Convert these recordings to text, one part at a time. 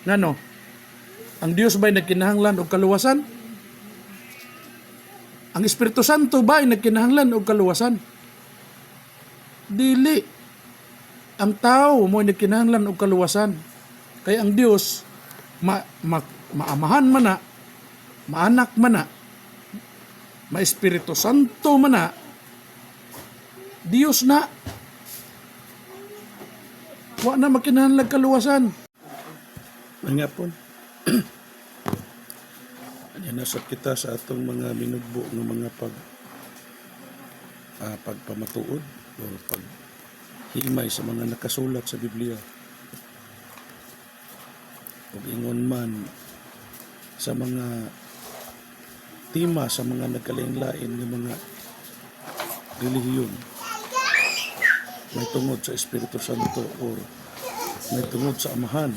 Ngano? Ang Dios ba'y nagkinahanglan og kaluwasan? Ang Espiritu Santo ba'y nagkinahanglan og kaluwasan? Dili. Ang tao mo'y nagkinahanglan og kaluwasan. Kaya ang Dios maamahan man na, maanak man na, ma-Espiritu Santo man na, Dios na. Wa na makinahanglan kaluwasan. Nga po. Nasab kita sa atong mga minugbo ng mga pagpamatuod o paghimay sa mga nakasulat sa Biblia. Ug ingon man sa mga tema sa mga nagkalain-lain ng mga relihiyon. May tungod sa Espiritu Santo o may tungod sa Amahan,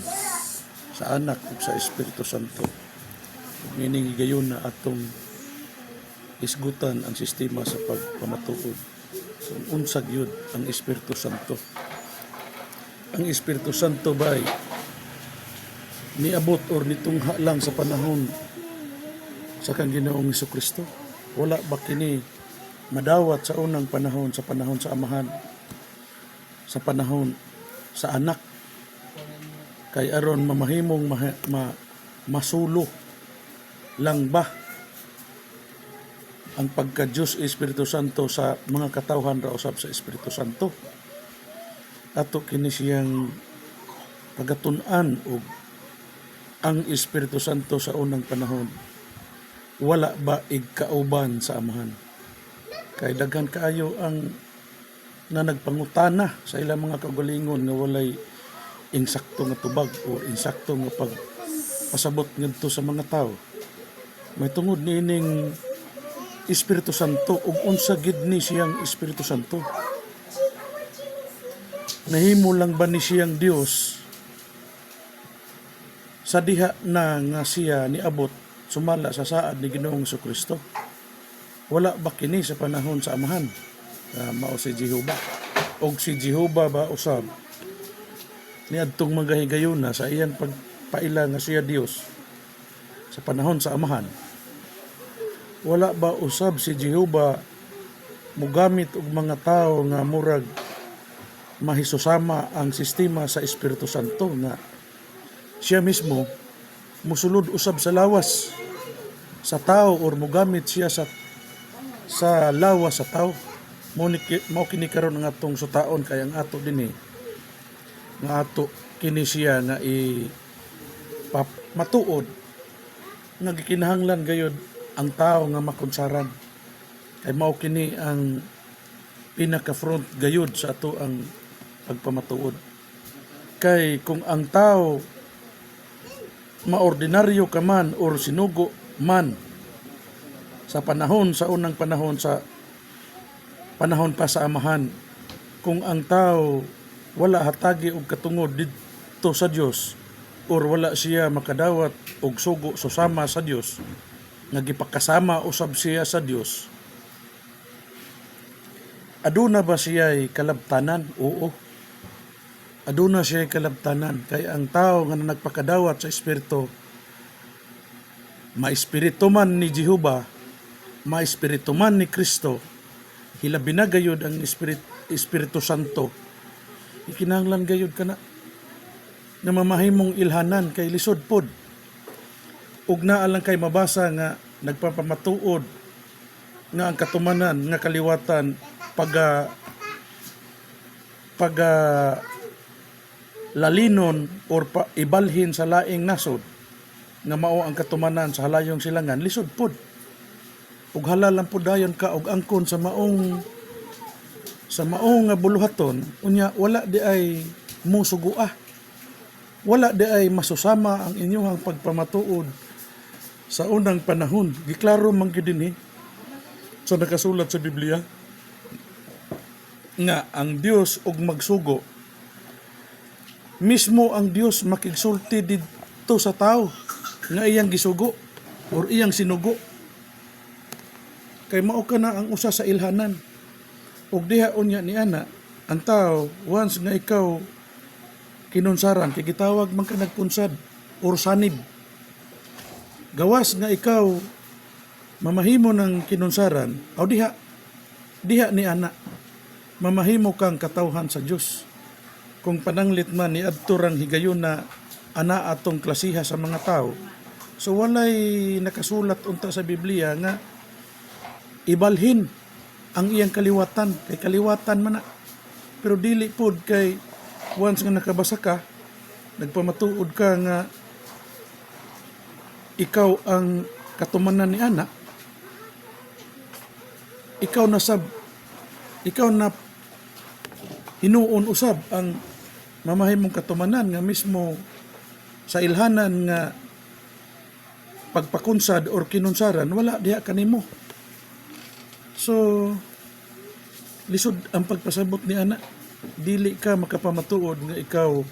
sa Anak ug sa Espiritu Santo. Meaning gayon na atong isgutan ang sistema sa pagpamatuod. So, unsag yun ang Espiritu Santo. Ang Espiritu Santo ba'y niabot or nitungha lang sa panahon sa kang Ginoong Jesucristo? Wala ba kini madawat sa unang panahon, sa panahon sa Amahan, sa panahon sa Anak? Kay aron mamahimong masulo lang ba ang pagka-Diyos Espiritu Santo sa mga katawhan ra usab sa Espiritu Santo? Ato kini siyang pagatun-an og ang Espiritu Santo sa unang panahon wala ba igkauban sa Amahan? Kay daghan kaayo ang na nagpangutana sa ilang mga kaugalingon nga walay insakto nga tubag o insakto nga pagpasabot ngadto sa mga tao. May tungod niining Espiritu Santo ug unsa gid ni siyang Espiritu Santo. Nahimo lang ba ni siyang Dios sa diha na nga siya niabot sumala sa saad ni Ginoong Jesucristo? Wala ba kini sa panahon sa Amahan? Mao si Jehovah. Og si Jehovah ba usab niadtong magahigayon na sa iyang pagpaila nga siya Dios sa panahon sa Amahan? Wala ba usab si Jehovah mogamit og mga tao nga murag mahisusama ang sistema sa Espiritu Santo nga siya mismo musulod usab sa lawas sa tao or mogamit siya sa lawas sa tao? Mao kini karon nga atong sutaon kay ang ato dinhi nga ato kini siya nga matuod nga gikinahanglan gayud ang tao nga makonsaran. Kay mao kini ang pinaka-front gayud sa ato ang pagpamatuod. Kay kung ang tao maordinaryo ka man or sinugo man sa panahon sa unang panahon sa panahon pa sa Amahan, kung ang tao wala hatagi og katungod didto sa Dios or wala siya makadawat og sugo susama sa Dios nga gipakasama usab siya sa Dios, aduna ba siya'y kalabtanan? Oo. Aduna siya'y kalabtanan. Kay ang tao nga nagpakadawat sa Espiritu, ma-Espiritu man ni Jehovah, ma-Espiritu man ni Kristo, hilabi na gayud ang Espiritu Santo, ikinahanglan gayud kana na mamahimong ilhanan kay lisod pod. Ug naa lang kay mabasa nga nagpapamatuod nga ang katumanan nga kaliwatan lalinon or ibalhin sa laing nasod nga mao ang katumanan sa halayong silangan, lisod pod. Ug halalan pod dayon ka og angkon sa maong nga buluhaton, unya wala di ay musugua, wala di ay masusama ang inyong pagpamatuod sa unang panahon. Giklaro man gyud dinhi sa nakasulat sa Biblia nga ang Dios og magsugo, mismo ang Dios makigsulti didto sa tao nga iyang gisugo or iyang sinugo. Kay mao kana ang usa sa ilhanan. Ug diha unya ni ana ang tao once nga ikaw kinunsaran kay gitawag man ka nagpunsad or sanib. Gawas nga ikaw mamahimo ng kinunsaran, o diha ni ana, mamahimo kang katawhan sa Dios. Kung pananglit man ni adturang higayon na ana atong klasiha sa mga tao, so walay nakasulat unta sa Biblia nga ibalhin ang iyang kaliwatan, kay kaliwatan man na. Pero dili pod kay once nga nakabasa ka, nagpamatuod ka nga ikaw ang katumanan ni ana, ikaw na hinuon usab ang mamahimong katumanan nga mismo sa ilhanan nga pagpakunsad or kinunsaran, wala diha kanimo. So lisod ang pagpasabot ni ana, dili ka makapamatuod nga ikaw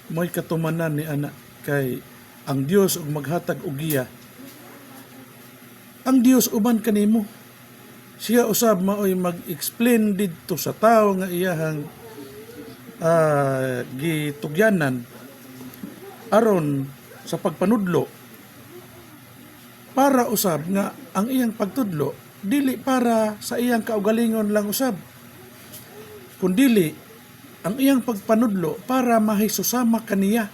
mo'y katumanan ni ana, kay ang Dios ug maghatag og giya. Ang Dios uban kanimo. Siya usab maoy mag-explain didto sa tao nga iyahang gitugyanan aron sa pagpanudlo, para usab nga ang iyang pagtudlo dili para sa iyang kaugalingon lang usab, kundili ang iyang pagpanudlo para mahisusama kaniya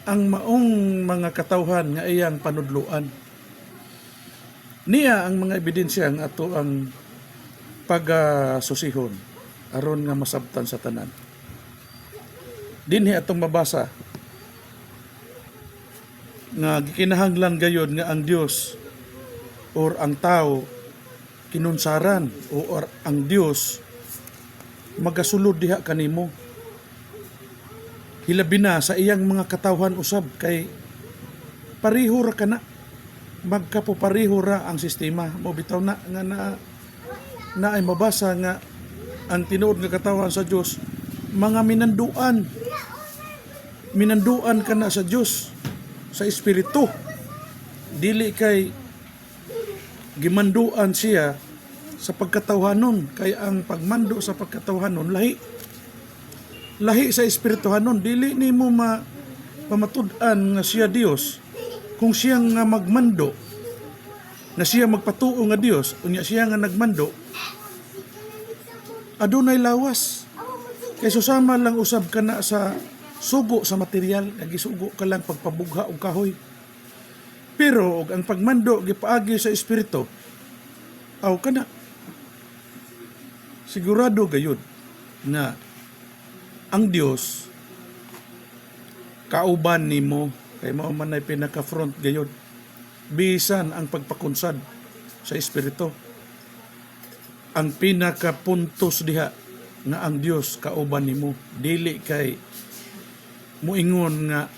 ang maong mga katawhan nga iyang panudloan. Niya ang mga ebidensya nga ato ang pagsusihon aron nga masabtan sa tanan. Dinhi atong mabasa nga gikinahanglan gayud nga ang Dios or ang tao kinunsaran or ang Dios magasulod diha kanimo. Hilabi na sa iyang mga katawhan usab, kay pariho ra kana, magkapopariho ra ang sistema. Mo bitaw na nga na ay mabasa nga ang tinuod nga katawhan sa Dios mga minanduan kana sa Dios sa espiritu, dili kay gimanduan siya sa pagkatawhanon, kay ang pagmando sa pagkatawhanon lahi sa espirituhanon. Dili nimo pamatud-an nga siya Dios kung siya nga magmando, nga siya magpatuo nga Dios, unya siya nga nagmando, adunay lawas. Kay susama lang usab kana sa sugo sa material, nagisugo ka lang pagpabugha og kahoy. Pero og ang pagmando gipaagi sa espiritu, aw kana sigurado gayud nga ang Dios kauban nimo, kay mao man ay pinaka-front gayud bisan ang pagpakunsad sa espiritu. Ang pinaka-puntos diha nga ang Dios kauban nimo, dili kay muingon nga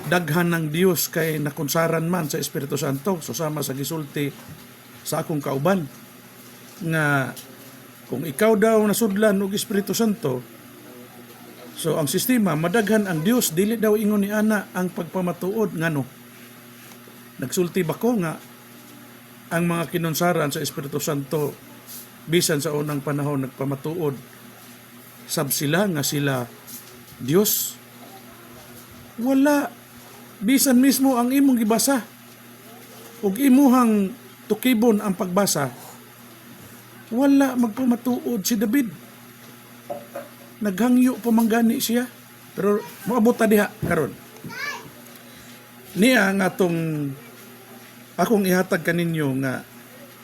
daghan ng Dios kay nakunsaran man sa Espiritu Santo, susama sa gisulti sa akong kauban nga kung ikaw daw nasudlan og Espiritu Santo, so ang sistema madaghan ang Dios, dili daw ingon ni ana ang pagpamatuod ngano. Nagsulti ba ko nga ang mga kinunsaran sa Espiritu Santo bisan sa unang panahon nagpamatuod sab sila nga sila Dios? Wala. Bisan mismo ang imong gibasa ug imuhang tukibon ang pagbasa, wala magpamatuod si David. Naghangyo pamanggani siya, pero moabot ta diha karon. Niya nga atong akong ihatag kaninyo nga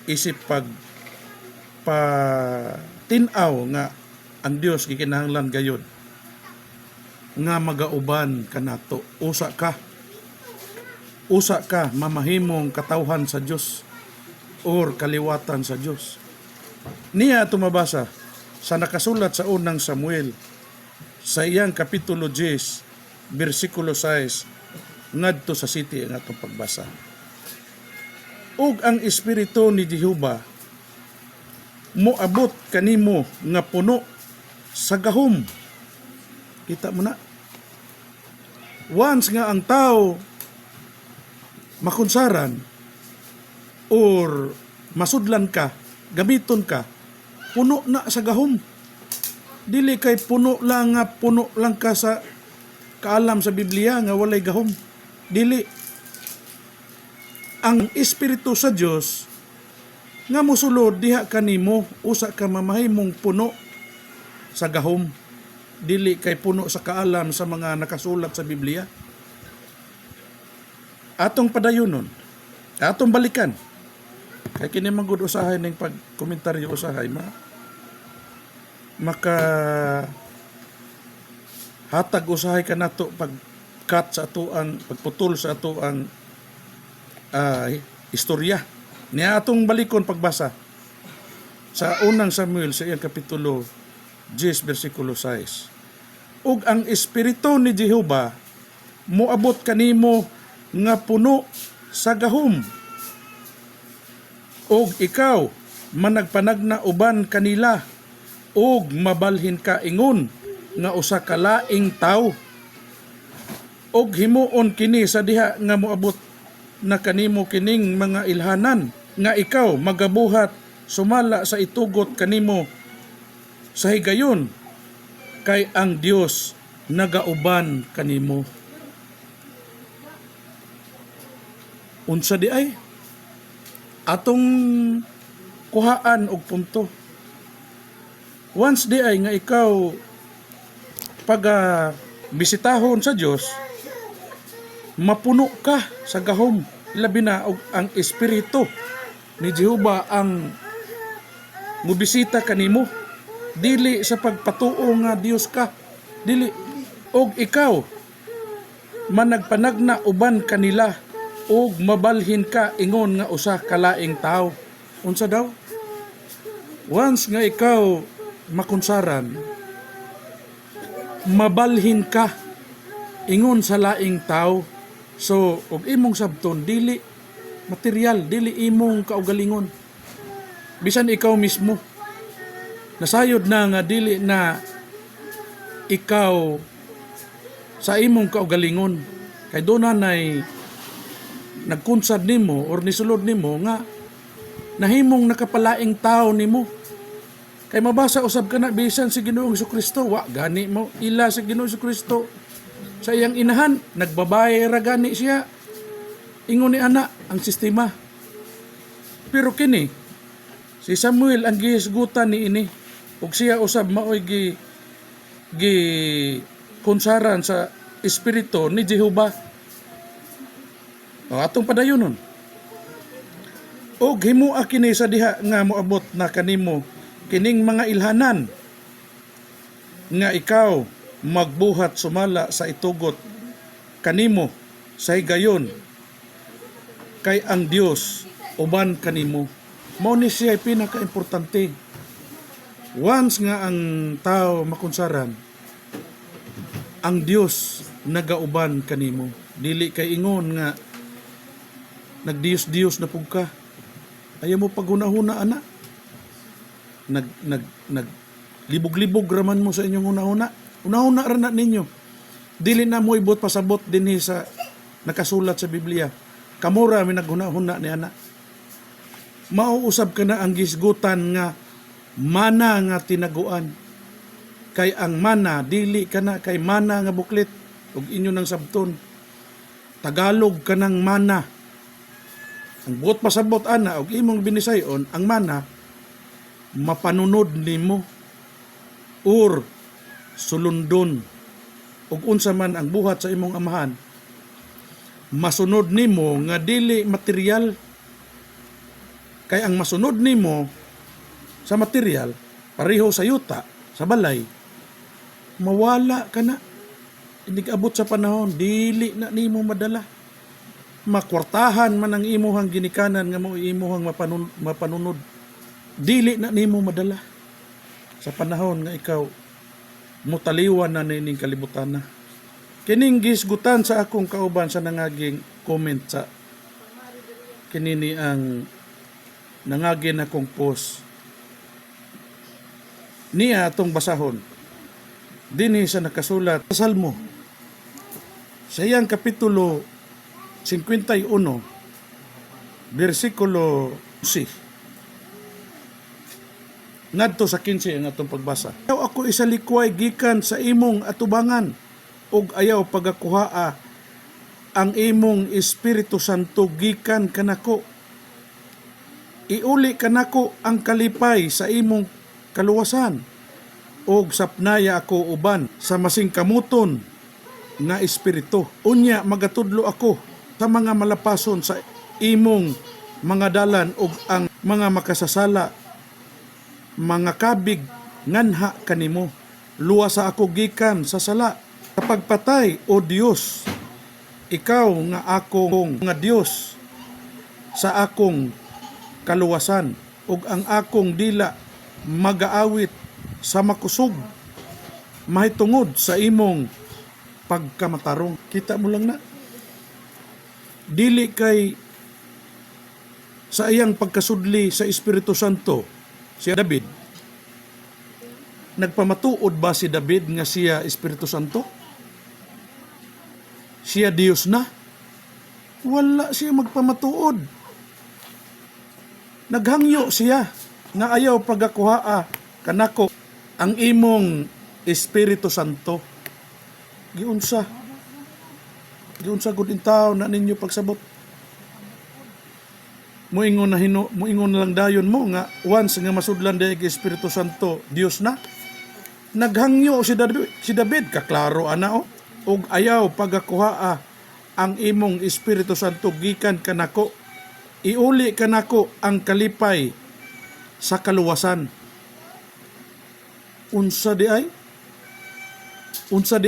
isip tinaw nga ang Dios gikinahanglan gayud nga magauban kanato. Usa ka mamahimong katawhan sa Dios or kaliwatan sa Dios. Niya tumabasa sa nakasulat sa unang Samuel sa iyang kapitulo 10 bersikulo 6 ngadto sa 7 ang atong pagbasa. Ug ang espiritu ni Jehova moabot kanimo nga puno sa gahom. Kita mo na. Once nga ang tao makunsaran or masudlan ka, gamiton ka, puno na sa gahom. Dili kay puno lang ka sa kaalam sa Biblia nga walay gahom. Dili. Ang Espiritu sa Dios nga mosulod diha kanimo usa ka mamahimong puno sa gahom. Dili kay puno sa kaalam sa mga nakasulat sa Biblia. Atong padayonon, atong balikan. Kay kini manggod usahay ning pagkomentaryo usahay maka hatag usahay kanato pag-cut sa ato ang pagputol sa ato ang istorya. Niya atong balikon pagbasa sa unang Samuel sa iyang kapitulo 10 versikulo 6. Ug ang Espiritu ni Jehova moabot kanimo nga puno sa gahom. Og ikaw managpanagna uban kanila og mabalhin ka ingon nga usa ka laing tawo. Og himuon kini sa diha nga moabot na kanimo kining mga ilhanan nga ikaw magabuhat sumala sa itugot kanimo sa higayon kay ang Dios nagauban kanimo. Unsa di ay atong kuhaan og punto. Once di ay nga ikaw pag bisitahon sa Dios, mapuno ka sa gahom, labi na og ang Espiritu ni Jehova ang mubisita kanimo. Dili sa pagpatuo nga Dios ka, dili. Og ikaw managpanagna uban kanila og mabalhin ka ingon nga usa ka laing tawo. Unsa daw? Once nga ikaw makunsaran, mabalhin ka ingon sa laing tawo. So, og imong sabton dili material, dili imong kaugalingon. Bisan ikaw mismo nasayod na nga dili na ikaw sa imong kaugalingon. Kay doon nanay nagkunsad nimo or nisulod nimo nga nahimong nakapalaing tao nimo. Kay mabasa usab ka na bisan si Ginoong Jesucristo, wa gani mo ila si Ginoong Jesucristo sa iyang inahan, nagbabaye ra gani siya. Ingon ni ana ang sistema. Pero kini si Samuel ang gihisgutan ni ini ug siya usab maoy gi konsaran sa Espiritu ni Jehova. O atong padayonon. Og himua kini sa diha nga moabot na kanimo kining mga ilhanan nga ikaw magbuhat sumala sa itugot kanimo sa higayon kay ang Dios uban kanimo. Mao ni siya pinaka-importante. Once nga ang tao makunsaran, ang Dios nagauban kanimo. Dili kay ingon nga nagdios-dios na pug ka. Ayaw mo paghunahuna ana. Nag libog-libog raman mo sa inyong hunahuna. Hunahuna ra na ninyo. Dili na mo ibot pasabot dinhi sa nakasulat sa Biblia. Kamura mi naghunahuna ni ana. Mauusab ka na ang gisgutan nga mana nga tinaguan. Kay ang mana dili ka na kay mana nga buklit ug inyo ng sabton. Tagalog ka ng mana. Ang buot pasabot ana og imong binisayon ang mana mapanunod nimo or sulundon ug unsa man ang buhat sa imong amahan masunod nimo nga dili material. Kay ang masunod nimo sa material pareho sa yuta sa balay mawala ka na. Hindi abot sa panahon dili na nimo madala. Makwartahan man ang imuhang ginikanan nga mo imuhang mapanunod dili na nimo madala sa panahon nga ikaw mutaliwan na ning kalibutan na. Kining gisgutan sa akong kauban sa nangaging comment sa kinini ang nangagin akong post niya atong basahon dinhi sa nakasulat sa Salmo sa iyang kapitulo 51 versikulo 11 ngadto sa 15 ang atong pagbasa. Ako isa likway gikan sa imong atubangan ug ayaw pagakuhaa ang imong Espiritu Santo gikan kanako. Iuli kanako ang kalipay sa imong kaluwasan, ug sapnaya ako uban sa masingkamuton nga espiritu. Unya magatudlo ako sa mga malapason sa imong mga dalan ug ang mga makasasala mga kabig nganha kanimo. Luwas sa ako gikan sa sala. Kapag patay, O Dios, ikaw nga akong nga Dios sa akong kaluwasan, ug ang akong dila magaawit sa makusog mahitungod sa imong pagkamatarong. Kita mo lang na, dili kay sa iyang pagkasudli sa Espiritu Santo si David. Nagpamatuod ba si David nga siya Espiritu Santo? Siya Dios na? Wala siya magpamatuod. Naghangyo siya nga ayaw pagakuhaa kanako ang imong Espiritu Santo. Giunsa gud in tao na ninyo pagsabot. Muingon na lang dayon mo nga once nga masudlan dayeg Espiritu Santo, Dios na. Naghangyo si David kaklaro ana ug ayaw pagakuhaa ang imong Espiritu Santo gikan kanako. Iuli kanako ang kalipay sa kaluwasan. Unsa di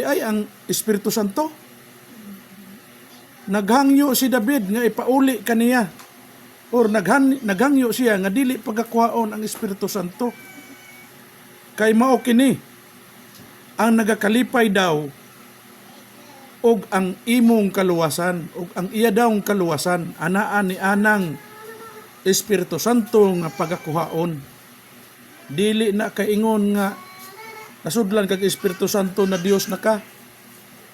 ay ang Espiritu Santo? Naghangyo si David nga ipauli kaniya, or naghangyo siya nga dili pagakuhaon ang Espiritu Santo. Kay mao kini ang nagakalipay daw og ang imong kaluwasan, og ang iya dawong kaluwasan anaan ni anang Espiritu Santo nga pagakuhaon. Dili na kaingon nga nasudlan kag Espiritu Santo na Dios na ka.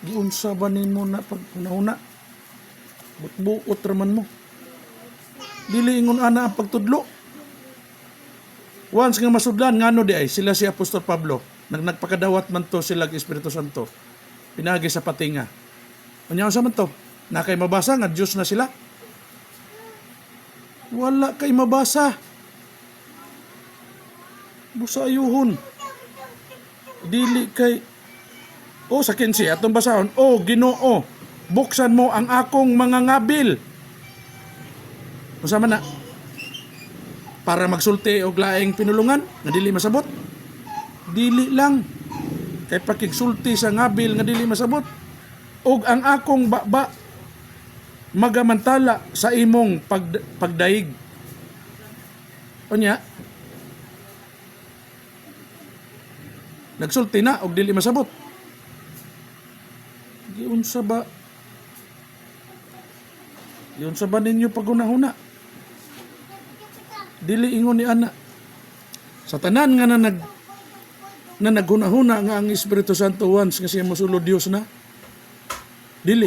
Giunsa ba nimo na pagkunahuna? Buot raman mo. Dili ingon ana ang pagtudlo. Once nga masudlan ngano di ay sila si Apostol Pablo nagpakadawat man to sila kag Espiritu Santo. Pinagi sa patinga. Unya sa man to? Na kay mabasa nga Dios na sila? Wala kay mabasa. Busa ayuhon. Dili kay sa 15 atong basahon, O Ginoo, buksan mo ang akong mga ngabil. Usa man na? Para magsulti og laing pinulungan nga dili masabot? Dili lang. Kay pakigsulti sa ngabil nga dili masabot. Og ang akong baba magamantala sa imong pagdaig. Unya, nagsulti na og dili masabot. Giunsa ba ninyo pagunahuna? Dili ingon ni ana. Sa tanan nga na naghunahuna nga ang Espiritu Santo once nga siya mosulod Dios na. Dili.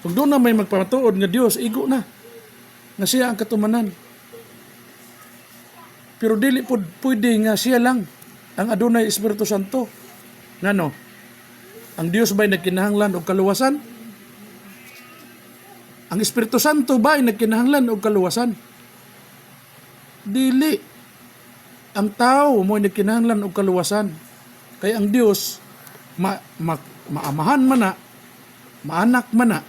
Kung doon na may magpamatuod nga Dios, igo na. Nga siya ang katumanan. Pero dili pwede nga siya lang ang adunay Espiritu Santo. Ngano? Ang Dios ba'y nagkinahanglan og kaluwasan? Ang Espiritu Santo ba'y nagkinahanglan og kaluwasan? Dili. Ang tao mo'y nagkinahanglan og kaluwasan. Kaya ang Dios maamahan man na, maanak man na,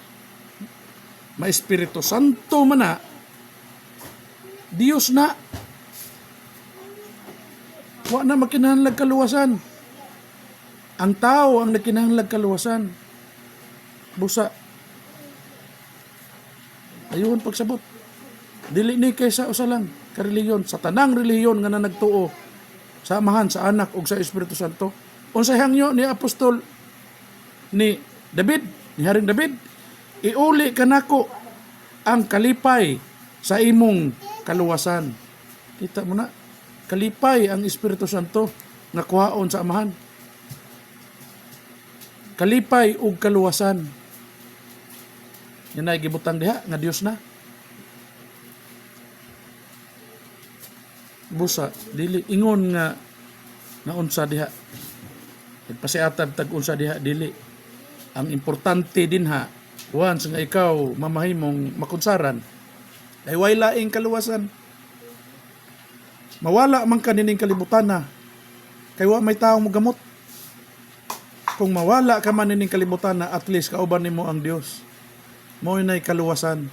ma-Espiritu Santo man na, Dios na. Wa na makinahanglan kaluwasan. Ang tao ang nagkinahanglan kaluwasan. Busa. Ayun pagsabot. Dili ni kaysa usa lang ka reliyon, sa tanang reliyon nga na nagtuo sa Amahan, sa Anak ug sa Espiritu Santo. Unsay hangyo ni Apostol ni David, ni Haring David, iuli kanako ang kalipay sa imong kaluwasan. Kita mo na, kalipay ang Espiritu Santo nga kuhaon sa Amahan. Kalipay ug kaluwasan. Yan ay gibutang diha nga Dios na. Busa, dili ingon nga unsa diha. Nagpasiatag tag unsa diha, dili. Ang importante din ha, once nga ikaw mamahimong makunsaran, ay way laing kaluwasan. Mawala man ka nining kalibutan na, kay wa may taong magamot. Kung mawala ka man nining kalibutan na, at least kauban nimo ang Dios. Mao nay kaluwasan.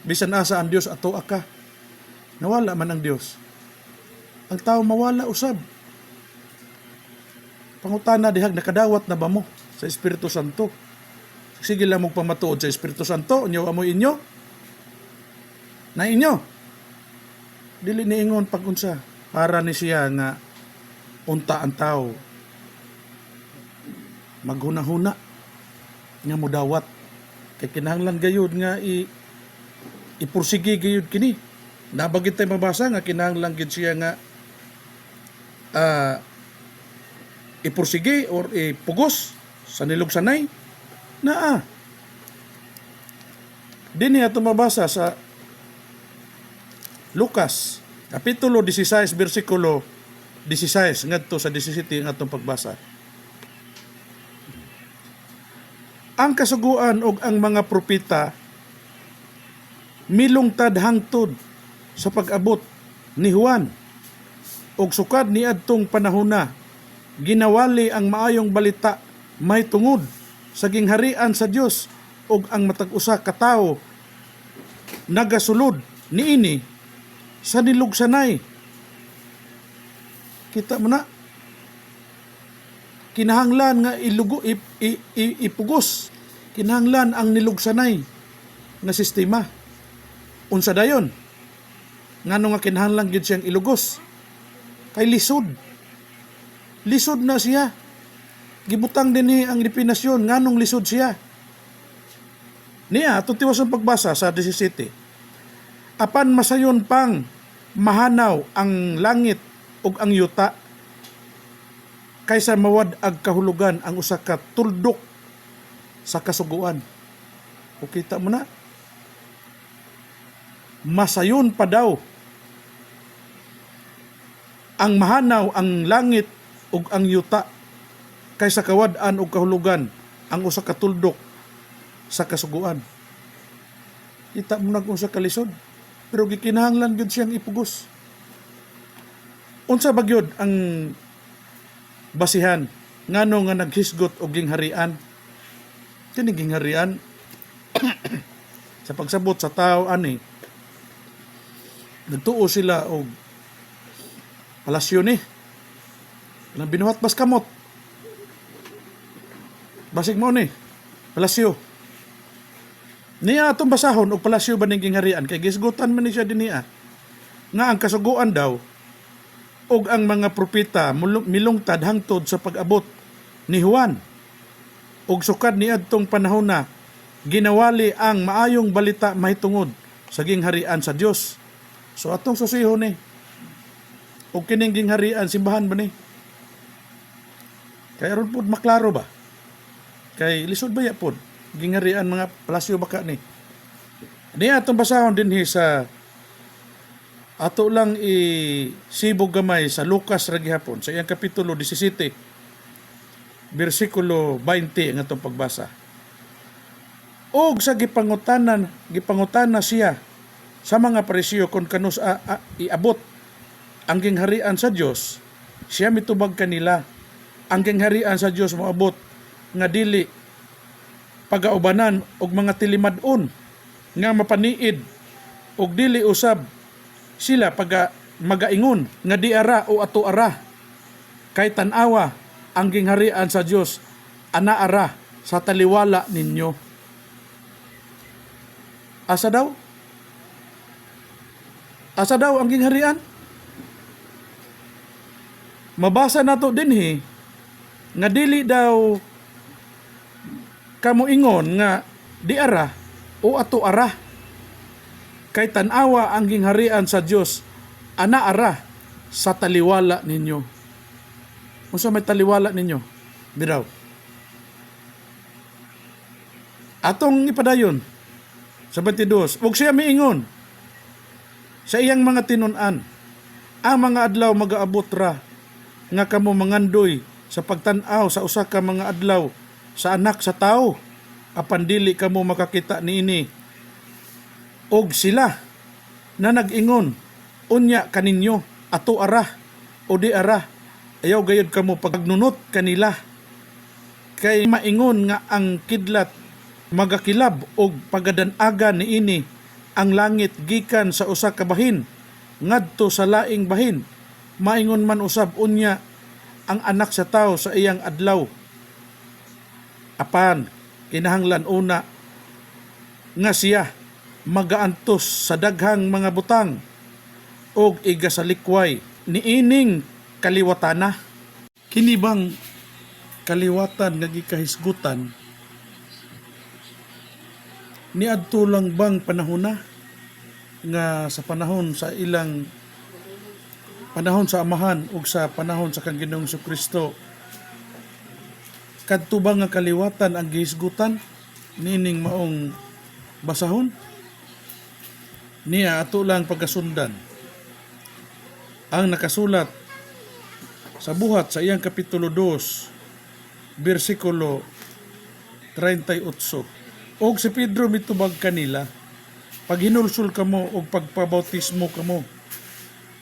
Bisan asa ang Dios ato ka. Nawala man ang Dios. Ang tao mawala usab. Pangutana dihag nakadawat na ba mo sa Espiritu Santo? Sige lang mong pamatuod sa Espiritu Santo, inyo amoy inyo. Na inyo. Dili niingon pag-unsa. Para ni siya nga unta ang tao. Maghuna-huna. Nga mudawat. Kay kinahanglan gayud nga ipursige gayud kini. Nabagit tayo mabasa nga kinahanglan gid siya nga ipursige or ipugos sa nilog sanay naa. Dinhi ato mabasa sa Lucas kapitulo 16 bersikulo 16 ngadto sa 17 ang atong pagbasa. Ang kasuguan og ang mga propeta milungtad hangtod sa pag-abot ni Juan og sukad ni adtong panahona ginawali ang maayong balita may tungod sa gingharian sa Dios ug ang matag usa ka tawo nagasulod niini sa nilugsanay. Kita mo na kinahanglan nga ipugos, kinahanglan ang nilugsanay nga sistema. Unsa dayon? Ngano nga kinahanglan gid siyang ilugos? Kay lisod. Lisod na siya. Gibutang din ang definasyon nganong lisod siya. Niya atong tiwas ang pagbasa sa 17. Apan masayon pang mahanaw ang langit ug ang yuta kaysa mawad ag kahulugan ang usa ka tuldok sa kasuguan. O kita mo na. Masayon pa daw ang mahanaw ang langit ug ang yuta kaysa kawad-an ug kahulugan ang usa ka tuldok sa kasuguan. Kita mo na kung sa kalisod, pero gikinahanglan gyud siyang ipugos. Unsa ba gyud ang basihan ngano nga naghisgot og gingharian? Kini gingharian sa pagsabot sa tao ani nagtuo sila og palasyo ni nang binuhat bas kamot. Basig mo ni palasyo. Niya atong basahon og palasyo ba ning gingharian kay gisgutan man ni siya dinhi nga ang kasuguan daw og ang mga propeta milungtad hangtod sa pag-abot ni Juan og sukad ni adtong panahon na ginawali ang maayong balita mahitungod sa gingharian sa Dios. So atong susihon ni og kining gingharian simbahan ba ni? Kay aron pud maklaro ba? Kay lisod ba ya pud gingharian mga palasyo baka ni? Niya atong basahon dinhi sa ato lang isibog gamay sa Lucas ra gihapon sa iyang kapitulo 17 bersikulo 20 ang atong pagbasa. Og sa gipangutana siya sa mga Pariseo kung kanus iabot ang gingharian sa Dios, siya mitubag kanila ang gingharian sa Dios moabot nga dili pagaubanan og mga tilimad-on nga mapaniid og dili usab sila magaingon nga di ara o ato ara kay tan-awa ang gingharian sa Dios ana ara sa taliwala ninyo. Asa daw ang gingharian? Mabasa nato dinhi nga dili daw kamo ingon nga di ara o ato ara kay tan-awa ang gingharian sa Dios ana ara sa taliwala ninyo. Unsa may taliwala ninyo? Biraw. Atong ipadayon sa 22, ug siya miingon sa iyang mga tinun-an, ang mga adlaw magaabot ra nga kamo mangandoy sa pagtan-aw sa usa ka mga adlaw sa anak sa tao, apan dili kamo makakita niini. Og sila na nag-ingon, unya kaninyo, ato ara, o di ara, ayaw gayud kamo pagnunot kanila. Kay maingon nga ang kidlat magakilab og pagadan-aga niini ang langit gikan sa usa ka bahin ngadto sa laing bahin. Maingon man usab unya ang anak sa tao sa iyang adlaw. Apan kinahanglan una nga siya magaantos sa daghang mga butang og igasalikway niining kaliwatana. Kini bang kaliwatan nga gikahisgutan niadto lang bang panahona nga sa panahon sa ilang panahon sa amahan ug sa panahon sa kang Ginoong Jesucristo kadto ba nga kaliwatan ang gihisgutan nining maong basahon? Niya ato lang pagkasundan ang nakasulat sa buhat sa iyang kapitulo 2 bersikulo 38. Og si Pedro mitubag kanila, pag hinulsul kamo og pagpabautismo kamo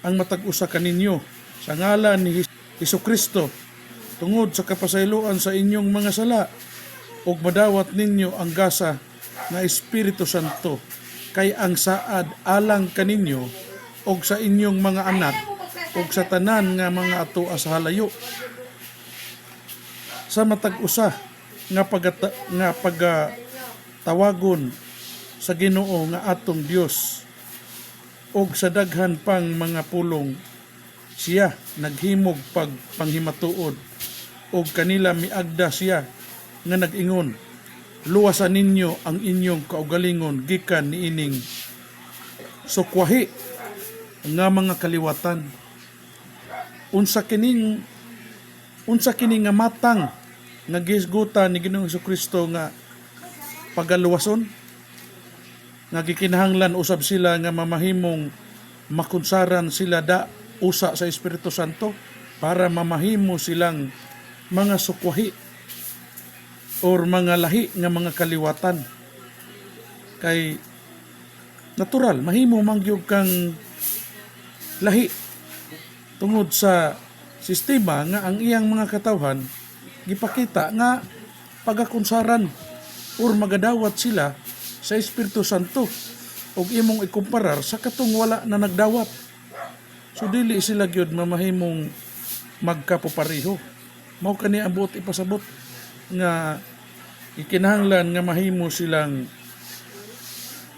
ang matag usa kaninyo sa ngalan ni Hesukristo tungod sa kapasayloan sa inyong mga sala ug madawat ninyo ang gasa nga Espiritu Santo, kay ang saad alang kaninyo ug sa inyong mga anak ug sa tanan nga mga atoa sa halayo. Sa matag usa nga pagatawagon sa Ginoo nga atong Dios ug sa daghan pang mga pulong siya naghimog pagpanghimatuod ug kanila miagda siya nga nag-ingon, luwasan ninyo ang inyong kaugalingon gikan niining sukwahi nga mga kaliwatan. Unsa kini nga matang nga gihisgutan ni Ginoong Jesucristo nga pagaluwason nga gikinahanglan usab sila nga mamahimong makunsaran sila da usa sa Espiritu Santo para mamahimo silang mga sukwahi or mga lahi nga mga kaliwatan. Kay natural mahimo mangyog kang lahi tungod sa sistema nga ang iyang mga katawhan gipakita nga pagakunsaran or magadawat sila sa Espiritu Santo ug imong ikumparar sa katong wala na nagdawat. So dili sila gyud mamahimong magkapopareho. Mao kani ang buot ipasabot nga ikinahanglan nga mahimo silang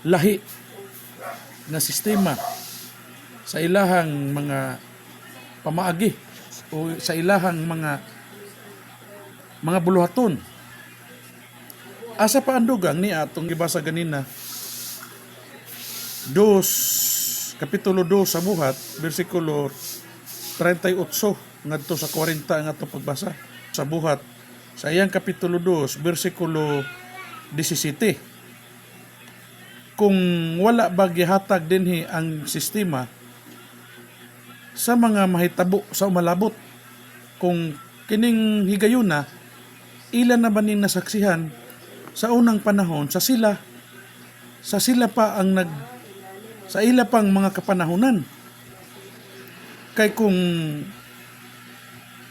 lahi na sistema sa ilahang mga pamaagi o sa ilahang mga buluhaton. Asa pa andugang ni atong gibasa ganina kapitulo 2 sa buhat bersikulo 38 ngadto sa 40 ang atong pagbasa sa buhat sa iyang kapitulo 2 bersikulo 17. Kung wala ba gihatag dinhi ang sistema sa mga mahitabo sa umalabot, kung kining higayuna ilan na ba ning nasaksihan sa unang panahon sa ila pang mga kapanahunan. Kay kung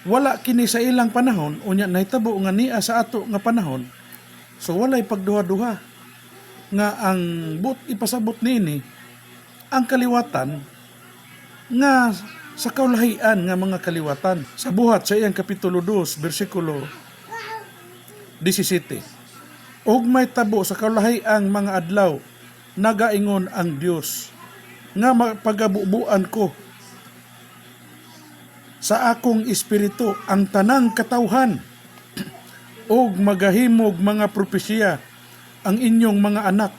wala kini sa ilang panahon unya nahitabo nga niya sa ato nga panahon, so walay pagduha-duha nga ang ipasabot niini ang kaliwatan nga sa kaulahian nga mga kaliwatan. Sa buhat sa iyang kapitulo 2 bersikulo 17, og may tabo sa kaulahiang mga adlaw nagaingon ang Dios nga pagabubuan ko sa akong espiritu ang tanang katawhan og magahimog mga propesya ang inyong mga anak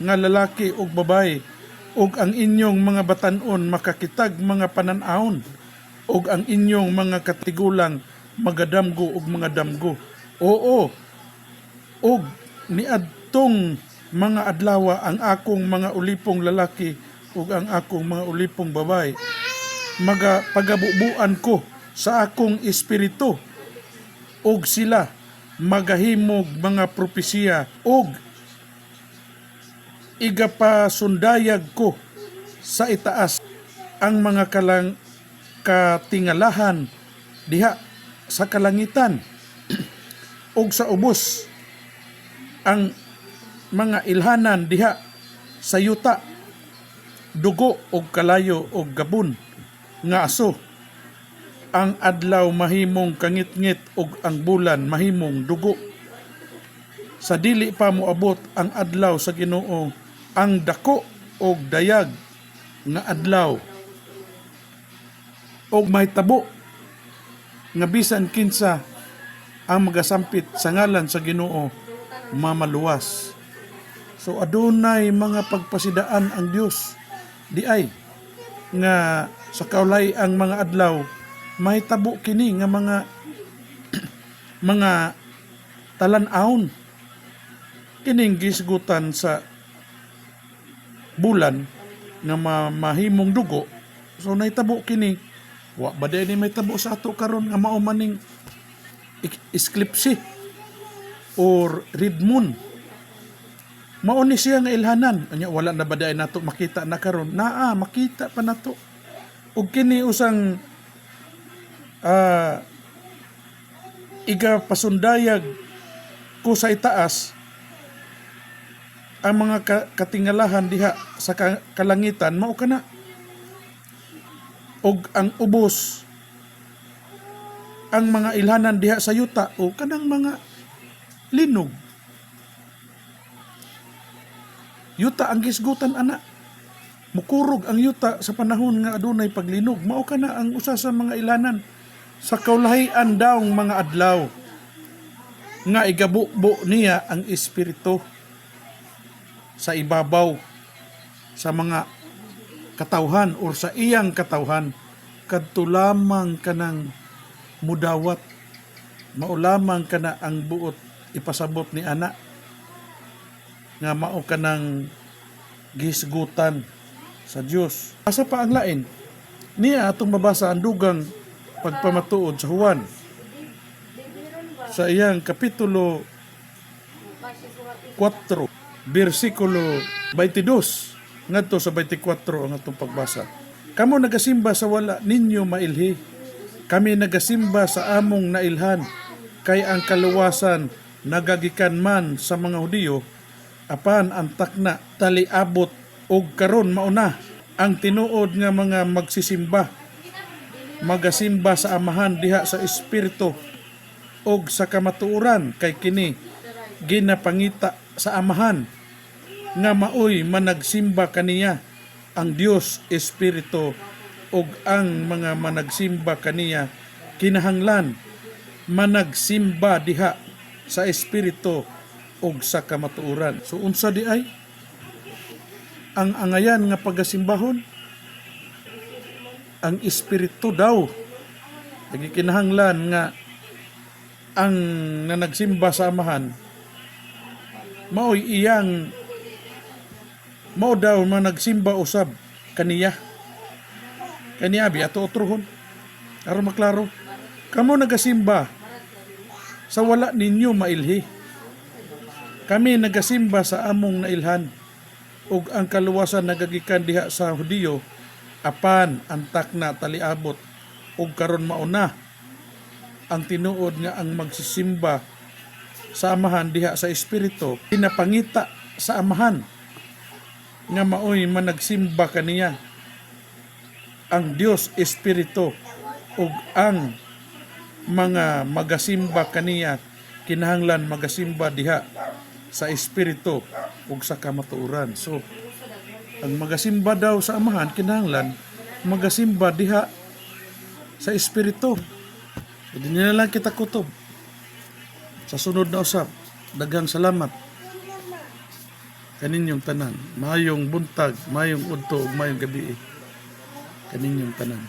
nga lalaki ug babae ug ang inyong mga batan-on makakitag mga panan-ahon ug ang inyong mga katigulang magadamgo ug mga damgo. Oo, ug niadtong mga adlaw ang akong mga ulipong lalaki ug ang akong mga ulipong babae pagabubuan ko sa akong espiritu ug sila magahimog mga propesiya og igapasundayag ko sa itaas ang mga katingalahan diha sa kalangitan ug sa ubos ang mga ilhanan diha sa yuta, dugo og kalayo og gabon nga aso. Ang adlaw mahimong kangit-ngit ug ang bulan mahimong dugo. Sa dili pa moabot ang adlaw sa Ginoo, ang dako og dayag nga adlaw og may tabo nga bisan kinsa ang magasampit sa ngalan sa Ginoo mamaluwas. So adunay mga pagpasidaan ang Dios di ay nga sa kaulay ang mga adlaw may tabo kini nga mga talan-awon kining gisgutan sa bulan nga mahimong dugo. So nahitabo kini wa ba ni may tabo sa ato karon nga mao maning eclipse or red moon. Mao ni siya nga ilhanan. Anya wala na ba nato makita na karon? Naa makita pa nato. Ug kini usang iga pasundayag ko sa itaas ang mga katingalahan diha sa kalangitan mao kana og ang ubos ang mga ilhanan diha sa yuta o kanang mga linog. Yuta ang gisgutan ana. Mukurog ang yuta sa panahon nga adunay paglinog. Mao kana ang usa sa mga ilhanan sa kaulahian daw mga adlaw nga igabubo niya ang espiritu sa ibabaw sa mga katawhan or sa iyang katawhan kadto lamang kanang mudawat mao lamang kana ang buot ipasabot ni ana nga mao kanang gisgutan sa Dios. Asa pa ang lain niya atong mabasa ang dugang pagpamatuod sa Juan sa iyang kapitulo 4 bersikulo 22 ngadto sa 24 ang atong pagbasa. Kamo nagasimba sa wala ninyo mailhi, kami nagasimba sa among nailhan, kay ang kaluwasan nagagikan man sa mga Hudiyo, apan ang takna taliabot og karon mauna ang tinuod nga mga magsisimba magasimba sa amahan diha sa espiritu og sa kamatuoran, kay kini ginapangita sa amahan nga maoy managsimba kaniya ang Dios espiritu og ang mga managsimba kaniya kinahanglan managsimba diha sa espiritu og sa kamatuoran. So unsa di ay ang angayan nga pagasimbahon ang espiritu daw lagi kinahanglan nga ang nagsimba sa amahan maoy iyang mao daw managsimba usab kaniya bi ato otrohon aron maklaro kamo nagasimba sa wala ninyo mailhi, kami nagasimba sa among nailhan ug ang kaluwasan nagagikan diha sa Hudiyo, apan ang takna taliabot ug karon mauna ang tinuod nga ang magsisimba sa amahan diha sa espiritu pinapangita sa amahan nga maoy managsimba kaniya ang Dios espiritu ug ang mga magasimba kaniya kinahanglan magasimba diha sa espiritu ug sa kamatuoran. So ang magasimba daw sa amahan kinahanglan magasimba diha sa espiritu. Hindi na lang kita kutob. Sa sunod na usap, daghang salamat kaninyong tanan. Mayong buntag, mayong udto, ug mayong gabi kaninyong tanan.